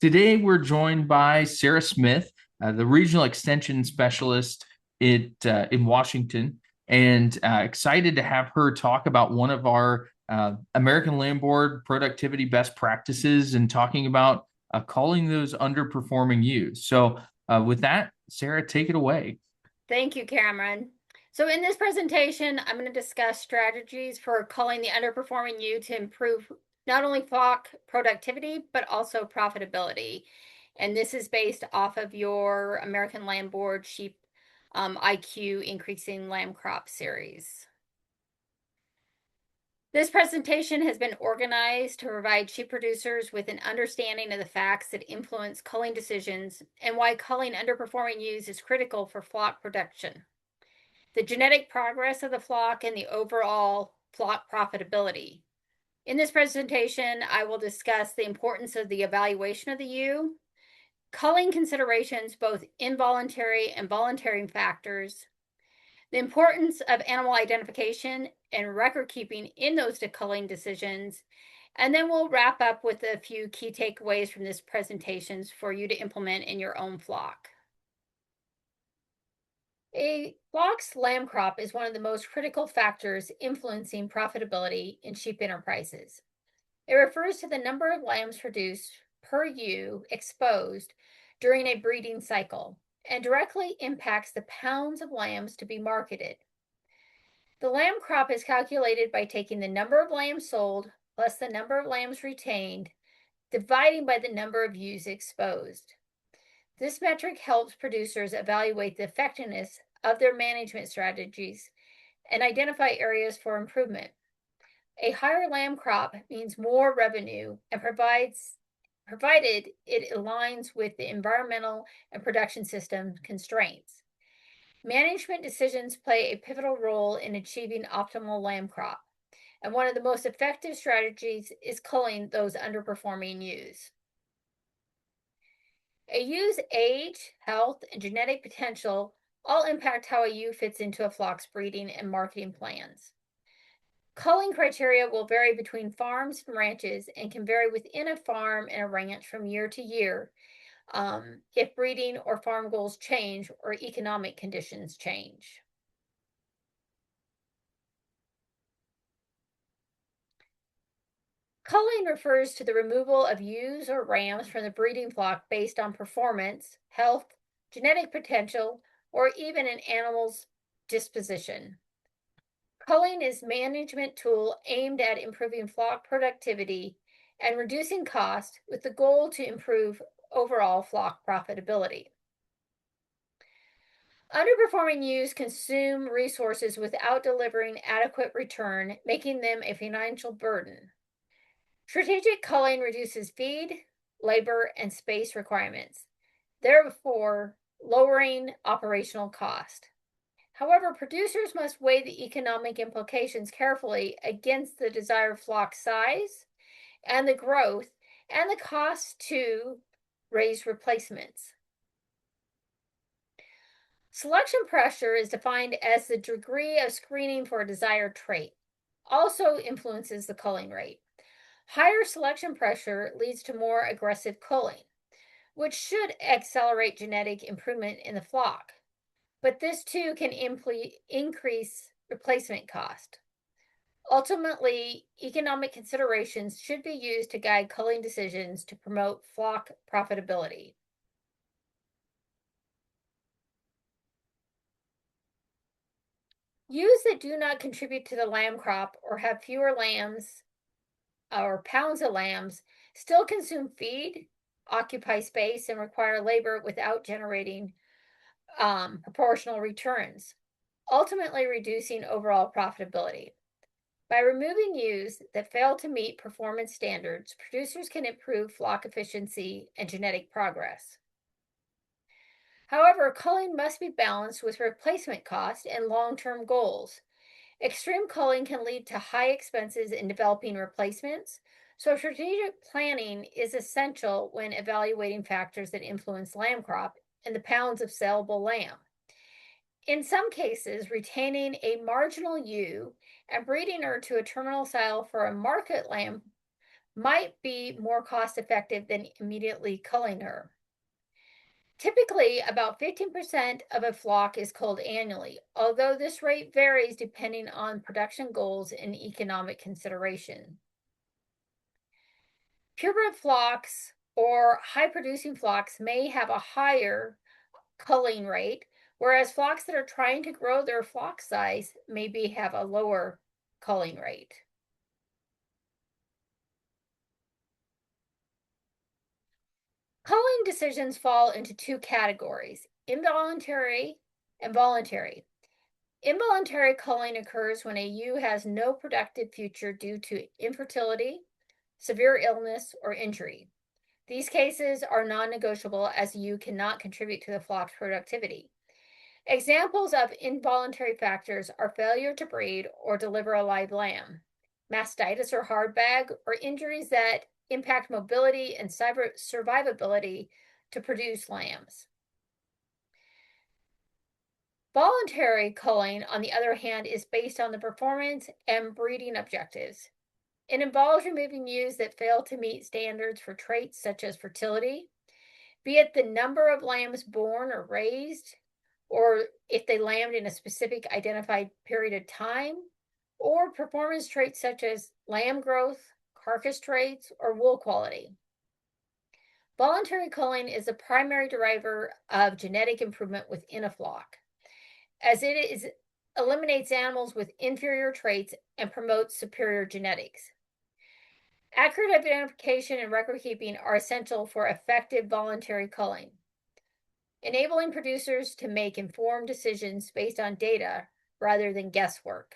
Today, we're joined by Sarah Smith, the regional extension specialist in Washington, and excited to have her talk about one of our American Land Board productivity best practices and talking about calling those underperforming ewes. With that, Sarah, take it away. Thank you, Cameron. So in this presentation, I'm going to discuss strategies for culling the underperforming ewe to improve not only flock productivity, but also profitability. And this is based off of your American Land Board Sheep IQ Increasing Lamb Crop series. This presentation has been organized to provide sheep producers with an understanding of the facts that influence culling decisions and why culling underperforming ewes is critical for flock production, the genetic progress of the flock, and the overall flock profitability. In this presentation, I will discuss the importance of the evaluation of the ewe, culling considerations, both involuntary and voluntary factors, the importance of animal identification and record keeping in those culling decisions, and then we'll wrap up with a few key takeaways from this presentation for you to implement in your own flock. A flock's lamb crop is one of the most critical factors influencing profitability in sheep enterprises. It refers to the number of lambs produced per ewe exposed during a breeding cycle and directly impacts the pounds of lambs to be marketed. The lamb crop is calculated by taking the number of lambs sold plus the number of lambs retained, dividing by the number of ewes exposed. This metric helps producers evaluate the effectiveness of their management strategies and identify areas for improvement. A higher lamb crop means more revenue and provided it aligns with the environmental and production system constraints. Management decisions play a pivotal role in achieving optimal lamb crop, and one of the most effective strategies is culling those underperforming ewes. A ewe's age, health, and genetic potential all impact how a ewe fits into a flock's breeding and marketing plans. Culling criteria will vary between farms and ranches and can vary within a farm and a ranch from year to year if breeding or farm goals change or economic conditions change. Culling refers to the removal of ewes or rams from the breeding flock based on performance, health, genetic potential, or even an animal's disposition. Culling is a management tool aimed at improving flock productivity and reducing cost with the goal to improve overall flock profitability. Underperforming ewes consume resources without delivering adequate return, making them a financial burden. Strategic culling reduces feed, labor, and space requirements, therefore lowering operational cost. However, producers must weigh the economic implications carefully against the desired flock size and the growth and the cost to raise replacements. Selection pressure is defined as the degree of screening for a desired trait. Also influences the culling rate. Higher selection pressure leads to more aggressive culling, which should accelerate genetic improvement in the flock. But this too can increase replacement cost. Ultimately, economic considerations should be used to guide culling decisions to promote flock profitability. Ewes that do not contribute to the lamb crop or have fewer lambs or pounds of lambs still consume feed, occupy space, and require labor without generating proportional returns, ultimately reducing overall profitability. By removing ewes that fail to meet performance standards, producers can improve flock efficiency and genetic progress. However, culling must be balanced with replacement cost and long-term goals. Extreme culling can lead to high expenses in developing replacements, so strategic planning is essential when evaluating factors that influence lamb crop and the pounds of sellable lamb. In some cases, retaining a marginal ewe and breeding her to a terminal sile for a market lamb might be more cost-effective than immediately culling her. Typically, about 15% of a flock is culled annually, although this rate varies depending on production goals and economic consideration. Purebred flocks or high-producing flocks may have a higher culling rate, whereas flocks that are trying to grow their flock size maybe have a lower culling rate. Culling decisions fall into two categories: involuntary and voluntary. Involuntary culling occurs when a ewe has no productive future due to infertility, severe illness, or injury. These cases are non-negotiable as the ewe cannot contribute to the flock's productivity. Examples of involuntary factors are failure to breed or deliver a live lamb, mastitis or hard bag, or injuries that impact mobility and survivability to produce lambs. Voluntary culling, on the other hand, is based on the performance and breeding objectives. It involves removing ewes that fail to meet standards for traits such as fertility, be it the number of lambs born or raised, or if they lambed in a specific identified period of time, or performance traits such as lamb growth, carcass traits, or wool quality. Voluntary culling is the primary driver of genetic improvement within a flock, as it eliminates animals with inferior traits and promotes superior genetics. Accurate identification and record keeping are essential for effective voluntary culling, enabling producers to make informed decisions based on data rather than guesswork.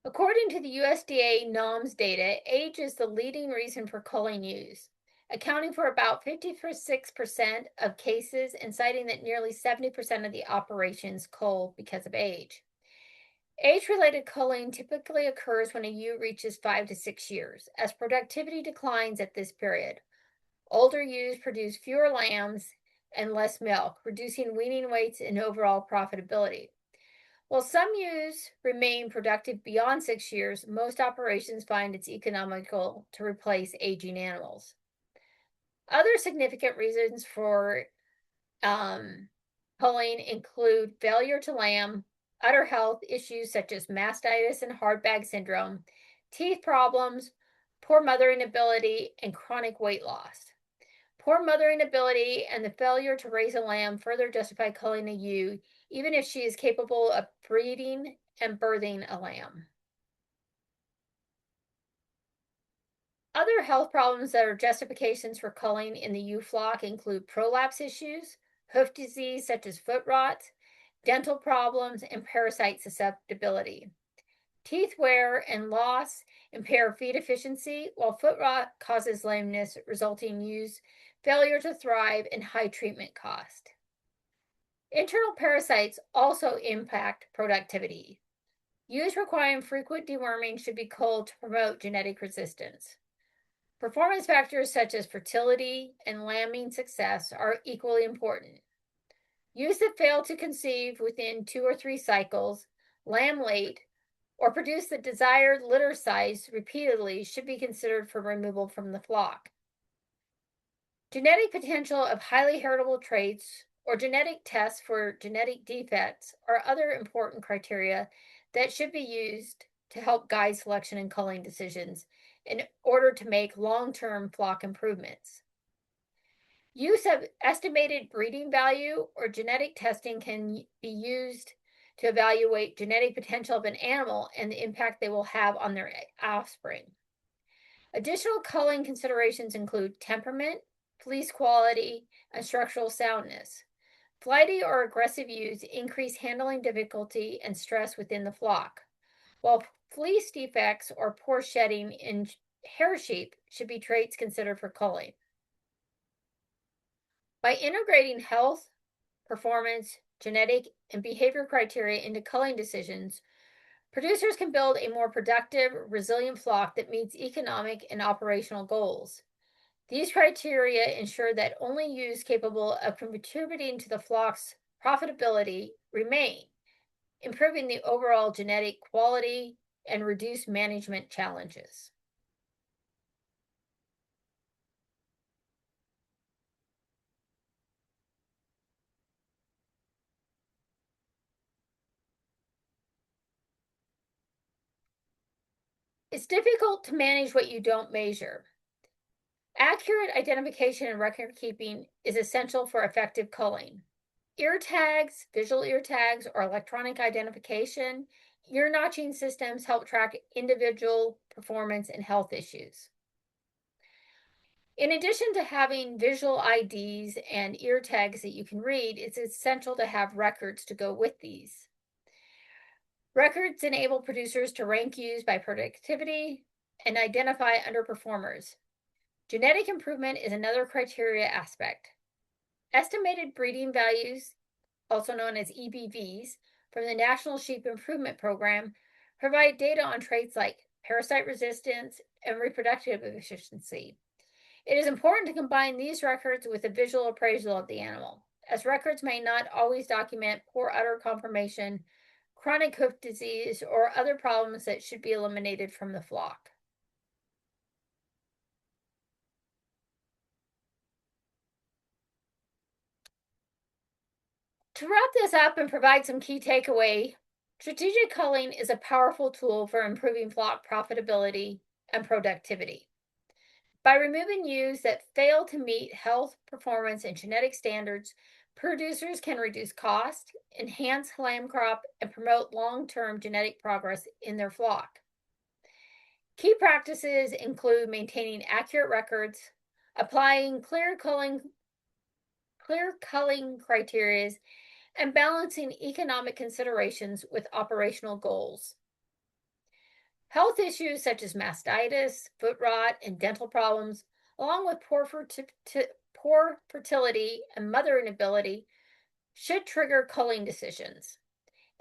According to the USDA NOMS data, age is the leading reason for culling ewes, accounting for about 56% of cases and citing that nearly 70% of the operations cull because of age. Age-related culling typically occurs when a ewe reaches 5 to 6 years, as productivity declines at this period. Older ewes produce fewer lambs and less milk, reducing weaning weights and overall profitability. While some ewes remain productive beyond 6 years, most operations find it's economical to replace aging animals. Other significant reasons for culling include failure to lamb, udder health issues such as mastitis and hard bag syndrome, teeth problems, poor mothering ability, and chronic weight loss. Poor mothering ability and the failure to raise a lamb further justify culling a ewe, even if she is capable of breeding and birthing a lamb. Other health problems that are justifications for culling in the ewe flock include prolapse issues, hoof disease such as foot rot, dental problems, and parasite susceptibility. Teeth wear and loss impair feed efficiency, while foot rot causes lameness, resulting in ewes' failure to thrive and high treatment cost. Internal parasites also impact productivity. Ewes requiring frequent deworming should be culled to promote genetic resistance. Performance factors such as fertility and lambing success are equally important. Ewes that fail to conceive within 2 or 3 cycles, lamb late, or produce the desired litter size repeatedly should be considered for removal from the flock. Genetic potential of highly heritable traits or genetic tests for genetic defects are other important criteria that should be used to help guide selection and culling decisions in order to make long-term flock improvements. Use of estimated breeding value or genetic testing can be used to evaluate genetic potential of an animal and the impact they will have on their offspring. Additional culling considerations include temperament, fleece quality, and structural soundness. Flighty or aggressive ewes increase handling difficulty and stress within the flock, while fleece defects or poor shedding in hair sheep should be traits considered for culling. By integrating health, performance, genetic, and behavior criteria into culling decisions, producers can build a more productive, resilient flock that meets economic and operational goals. These criteria ensure that only ewes capable of contributing to the flock's profitability remain, improving the overall genetic quality and reduce management challenges. It's difficult to manage what you don't measure. Accurate identification and record keeping is essential for effective culling. Ear tags, visual ear tags, or electronic identification, ear notching systems help track individual performance and health issues. In addition to having visual IDs and ear tags that you can read, it's essential to have records to go with these. Records enable producers to rank ewes by productivity and identify underperformers. Genetic improvement is another criteria aspect. Estimated breeding values, also known as EBVs, from the National Sheep Improvement Program provide data on traits like parasite resistance and reproductive efficiency. It is important to combine these records with a visual appraisal of the animal, as records may not always document poor udder conformation, chronic hoof disease, or other problems that should be eliminated from the flock. To wrap this up and provide some key takeaway, strategic culling is a powerful tool for improving flock profitability and productivity. By removing ewes that fail to meet health, performance, and genetic standards, producers can reduce cost, enhance lamb crop, and promote long-term genetic progress in their flock. Key practices include maintaining accurate records, applying clear culling criteria, and balancing economic considerations with operational goals. Health issues such as mastitis, foot rot, and dental problems, along with poor fertility and mothering ability, should trigger culling decisions.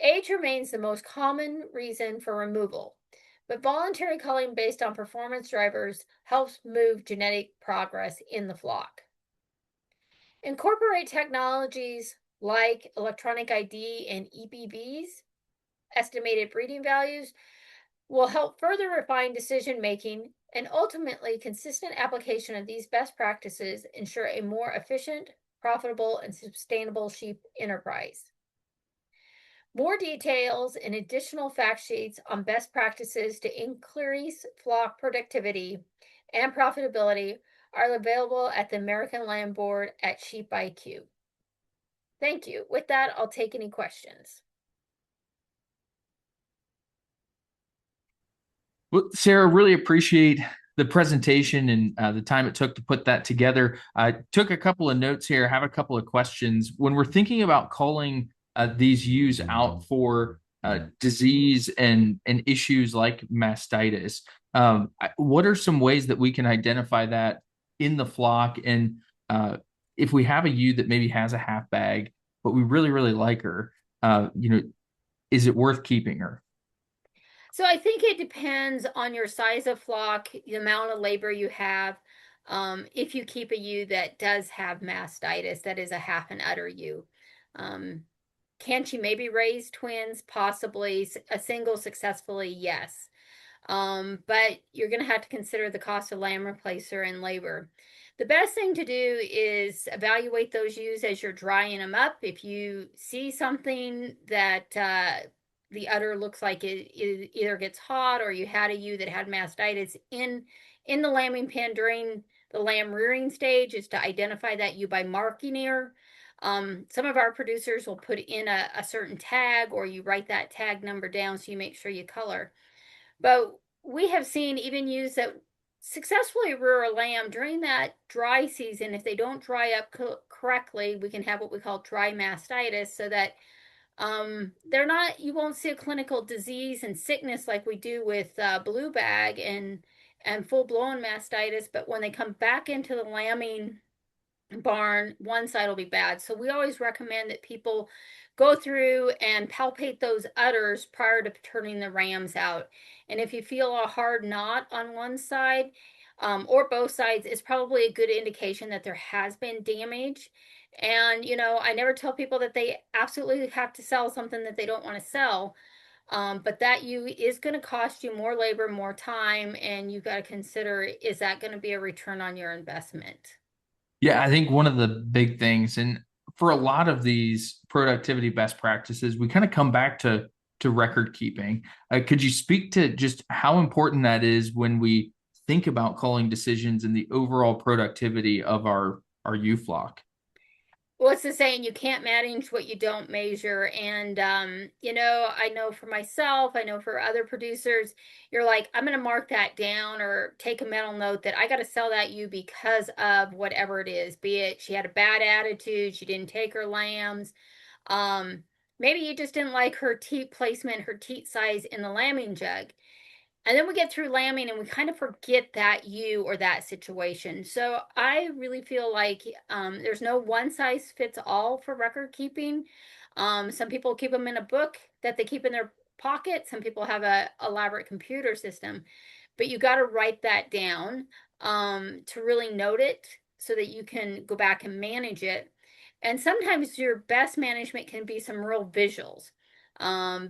Age remains the most common reason for removal, but voluntary culling based on performance drivers helps move genetic progress in the flock. Incorporate technologies like electronic ID and EBVs, estimated breeding values, will help further refine decision making, and ultimately consistent application of these best practices ensure a more efficient, profitable, and sustainable sheep enterprise. More details and additional fact sheets on best practices to increase flock productivity and profitability are available at the American Lamb Board at Sheep IQ. Thank you. With that, I'll take any questions. Well, Sarah, really appreciate the presentation and the time it took to put that together. I took a couple of notes here, have a couple of questions. When we're thinking about calling these ewes out for disease and issues like mastitis, what are some ways that we can identify that in the flock? And if we have a ewe that maybe has a half bag, but we really, really like her, is it worth keeping her? So I think it depends on your size of flock, the amount of labor you have. If you keep a ewe that does have mastitis, that is a half an udder ewe. Can she maybe raise twins? Possibly. A single successfully, yes. But you're going to have to consider the cost of lamb replacer and labor. The best thing to do is evaluate those ewes as you're drying them up. If you see something that the udder looks like it either gets hot, or you had a ewe that had mastitis in the lambing pen during the lamb rearing stage, is to identify that ewe by marking her. Some of our producers will put in a certain tag, or you write that tag number down so you make sure you color. But we have seen even ewes that successfully rear a lamb during that dry season. If they don't dry up correctly, we can have what we call dry mastitis, so that you won't see a clinical disease and sickness like we do with blue bag and full-blown mastitis. But when they come back into the lambing barn, one side will be bad. So we always recommend that people go through and palpate those udders prior to turning the rams out. And if you feel a hard knot on one side or both sides, it's probably a good indication that there has been damage. And, I never tell people that they absolutely have to sell something that they don't want to sell. But that you is going to cost you more labor, more time, and you got to consider, is that going to be a return on your investment? Yeah, I think one of the big things, and for a lot of these productivity best practices, we kind of come back to record keeping. Could you speak to just how important that is when we think about calling decisions and the overall productivity of our U flock? What's the saying? You can't manage what you don't measure. And, I know for myself, I know for other producers, you're like, I'm going to mark that down or take a mental note that I got to sell that you because of whatever it is, be it she had a bad attitude, she didn't take her lambs. Um, Maybe you just didn't like her teat placement, her teat size in the lambing jug. And then we get through lambing and we kind of forget that you or that situation. So I really feel like there's no one size fits all for record keeping. Some people keep them in a book that they keep in their pocket. Some people have a elaborate computer system, but you got to write that down to really note it so that you can go back and manage it. And sometimes your best management can be some real visuals,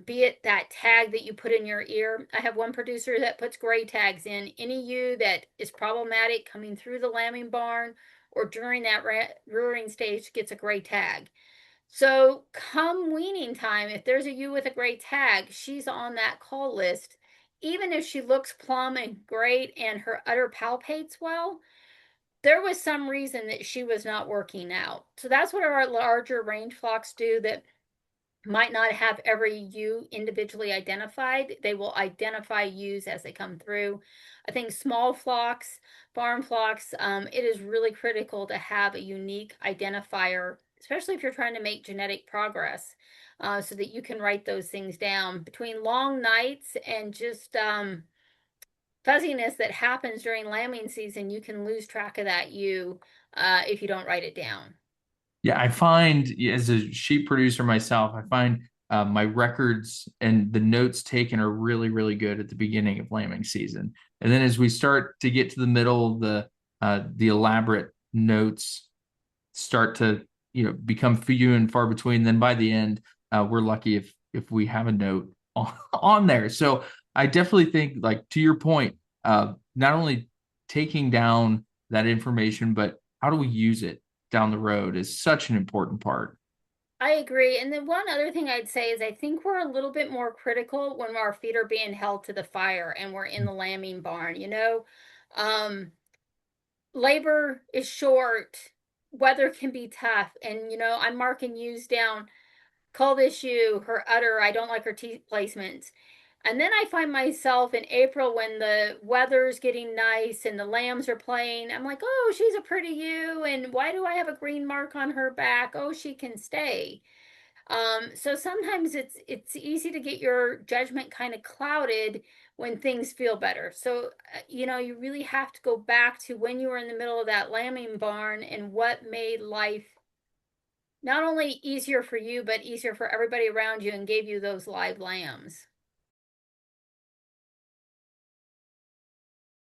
be it that tag that you put in your ear. I have one producer that puts gray tags in. Any ewe that is problematic coming through the lambing barn or during that rearing stage gets a gray tag. So come weaning time, if there's a ewe with a gray tag, she's on that call list. Even if she looks plumb and great and her udder palpates well, there was some reason that she was not working out. So that's what our larger range flocks do that might not have every ewe individually identified. They will identify ewes as they come through. I think small flocks, farm flocks, it is really critical to have a unique identifier, especially if you're trying to make genetic progress, so that you can write those things down. Between long nights and just fuzziness that happens during lambing season, you can lose track of that ewe if you don't write it down. Yeah, I find as a sheep producer myself, I find my records and the notes taken are really, really good at the beginning of lambing season. And then as we start to get to the middle, the elaborate notes start to become few and far between. Then by the end, we're lucky if we have a note on there. So I definitely think, like to your point, not only taking down that information, but how do we use it down the road is such an important part. I agree. And then one other thing I'd say is I think we're a little bit more critical when our feet are being held to the fire and we're in the lambing barn, Um, labor is short, weather can be tough, and I'm marking ewes down, cold issue, her udder, I don't like her teeth placements. And then I find myself in April when the weather's getting nice and the lambs are playing. I'm like, oh, she's a pretty ewe. And why do I have a green mark on her back? Oh, she can stay. So sometimes it's easy to get your judgment kind of clouded when things feel better. So you really have to go back to when you were in the middle of that lambing barn and what made life not only easier for you but easier for everybody around you and gave you those live lambs.